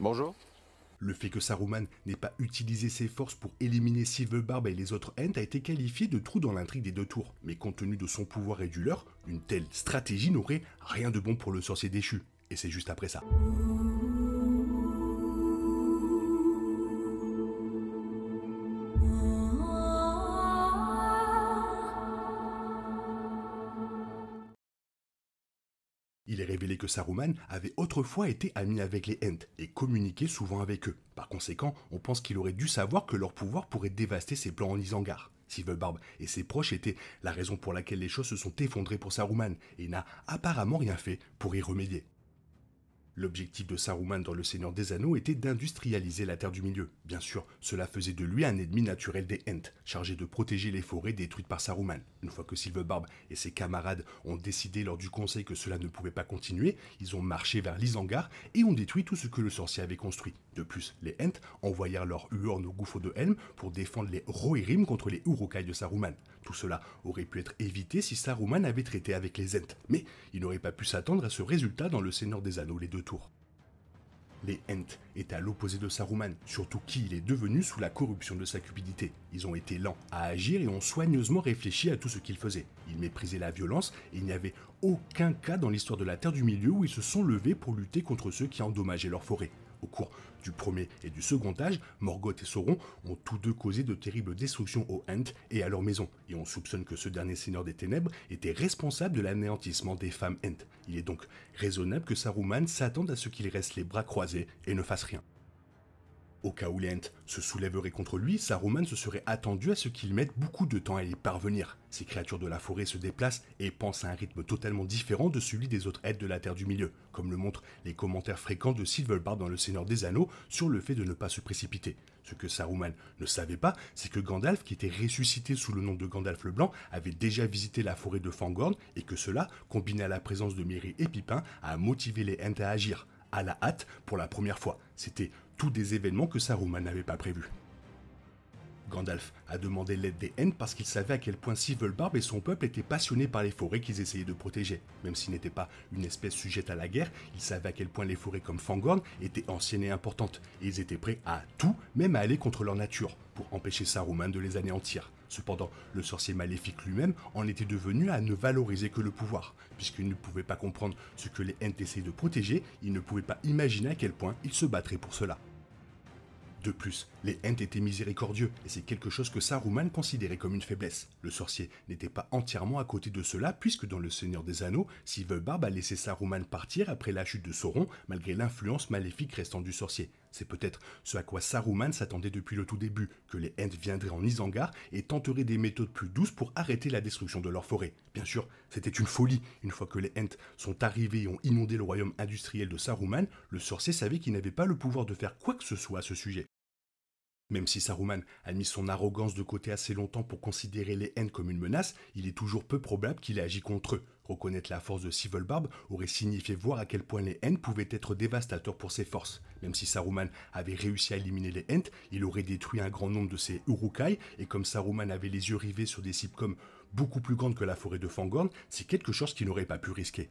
Bonjour. Le fait que Saruman n'ait pas utilisé ses forces pour éliminer Silverbarb et les autres Ents a été qualifié de trou dans l'intrigue des deux tours, mais compte tenu de son pouvoir et du leur, une telle stratégie n'aurait rien de bon pour le sorcier déchu. Et c'est juste après ça. Il est révélé que Saruman avait autrefois été ami avec les Ents et communiquait souvent avec eux. Par conséquent, on pense qu'il aurait dû savoir que leur pouvoir pourrait dévaster ses plans en Isengard. Silverbarb et ses proches étaient la raison pour laquelle les choses se sont effondrées pour Saruman et n'a apparemment rien fait pour y remédier. L'objectif de Saruman dans Le Seigneur des Anneaux était d'industrialiser la Terre du Milieu. Bien sûr, cela faisait de lui un ennemi naturel des Ents, chargé de protéger les forêts détruites par Saruman. Une fois que Silverbarb et ses camarades ont décidé lors du conseil que cela ne pouvait pas continuer, ils ont marché vers l'Isengard et ont détruit tout ce que le sorcier avait construit. De plus, les Ents envoyèrent leurs Huorn au gouffre de Helm pour défendre les Rohirrim contre les Uruk-hai de Saruman. Tout cela aurait pu être évité si Saruman avait traité avec les Ents, mais il n'aurait pas pu s'attendre à ce résultat dans Le Seigneur des Anneaux les deux tours. Les Ents étaient à l'opposé de Saruman, surtout qui il est devenu sous la corruption de sa cupidité. Ils ont été lents à agir et ont soigneusement réfléchi à tout ce qu'ils faisaient. Ils méprisaient la violence et il n'y avait aucun cas dans l'histoire de la Terre du Milieu où ils se sont levés pour lutter contre ceux qui endommageaient leurs forêts. Au cours du premier et du second âge, Morgoth et Sauron ont tous deux causé de terribles destructions aux Ents et à leurs maisons, et on soupçonne que ce dernier seigneur des ténèbres était responsable de l'anéantissement des femmes Ents. Il est donc raisonnable que Saruman s'attende à ce qu'il reste les bras croisés et ne fasse rien. Au cas où les Ents se soulèveraient contre lui, Saruman se serait attendu à ce qu'il mette beaucoup de temps à y parvenir. Ces créatures de la forêt se déplacent et pensent à un rythme totalement différent de celui des autres Ents de la Terre du Milieu, comme le montrent les commentaires fréquents de Silverbarb dans Le Seigneur des Anneaux sur le fait de ne pas se précipiter. Ce que Saruman ne savait pas, c'est que Gandalf, qui était ressuscité sous le nom de Gandalf le Blanc, avait déjà visité la forêt de Fangorn et que cela, combiné à la présence de Merry et Pippin, a motivé les Ents à agir. À la hâte pour la première fois. C'était tous des événements que Saruman n'avait pas prévus. Gandalf a demandé l'aide des Ents parce qu'il savait à quel point Silverbarb et son peuple étaient passionnés par les forêts qu'ils essayaient de protéger. Même s'ils n'étaient pas une espèce sujette à la guerre, ils savaient à quel point les forêts comme Fangorn étaient anciennes et importantes, et ils étaient prêts à tout, même à aller contre leur nature, pour empêcher Saruman de les anéantir. Cependant, le sorcier maléfique lui-même en était devenu à ne valoriser que le pouvoir. Puisqu'il ne pouvait pas comprendre ce que les Ents essayaient de protéger, il ne pouvait pas imaginer à quel point il se battrait pour cela. De plus, les Ents étaient miséricordieux, et c'est quelque chose que Saruman considérait comme une faiblesse. Le sorcier n'était pas entièrement à côté de cela, puisque dans Le Seigneur des Anneaux, Silverbarb a laissé Saruman partir après la chute de Sauron, malgré l'influence maléfique restant du sorcier. C'est peut-être ce à quoi Saruman s'attendait depuis le tout début, que les Ents viendraient en Isengard et tenteraient des méthodes plus douces pour arrêter la destruction de leur forêt. Bien sûr, c'était une folie. Une fois que les Ents sont arrivés et ont inondé le royaume industriel de Saruman, le sorcier savait qu'il n'avait pas le pouvoir de faire quoi que ce soit à ce sujet. Même si Saruman a mis son arrogance de côté assez longtemps pour considérer les Ents comme une menace, il est toujours peu probable qu'il ait agi contre eux. Reconnaître la force de Silverbarb aurait signifié voir à quel point les Ents pouvaient être dévastateurs pour ses forces. Même si Saruman avait réussi à éliminer les Ents, il aurait détruit un grand nombre de ses Uruk-hai, et comme Saruman avait les yeux rivés sur des cibles comme beaucoup plus grandes que la forêt de Fangorn, c'est quelque chose qu'il n'aurait pas pu risquer.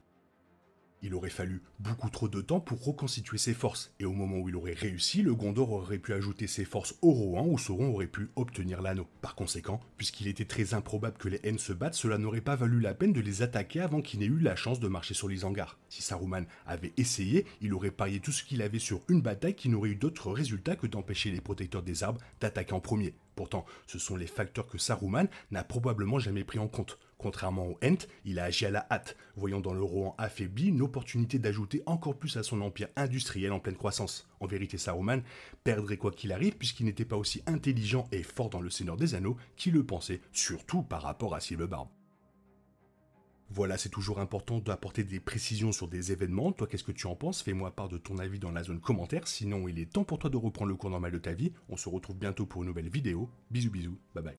Il aurait fallu beaucoup trop de temps pour reconstituer ses forces, et au moment où il aurait réussi, le Gondor aurait pu ajouter ses forces au Rohan où Sauron aurait pu obtenir l'anneau. Par conséquent, puisqu'il était très improbable que les Ents se battent, cela n'aurait pas valu la peine de les attaquer avant qu'ils n'aient eu la chance de marcher sur l'Isengard. Si Saruman avait essayé, il aurait parié tout ce qu'il avait sur une bataille qui n'aurait eu d'autre résultat que d'empêcher les protecteurs des arbres d'attaquer en premier. Pourtant, ce sont les facteurs que Saruman n'a probablement jamais pris en compte. Contrairement aux Ents, il a agi à la hâte, voyant dans le Rohan affaibli une opportunité d'ajouter encore plus à son empire industriel en pleine croissance. En vérité, Saruman perdrait quoi qu'il arrive puisqu'il n'était pas aussi intelligent et fort dans Le Seigneur des Anneaux qu'il le pensait, surtout par rapport à Silverbarb. Voilà, c'est toujours important d'apporter des précisions sur des événements. Toi, qu'est-ce que tu en penses? Fais-moi part de ton avis dans la zone commentaire. Sinon, il est temps pour toi de reprendre le cours normal de ta vie. On se retrouve bientôt pour une nouvelle vidéo. Bisous bisous, bye bye.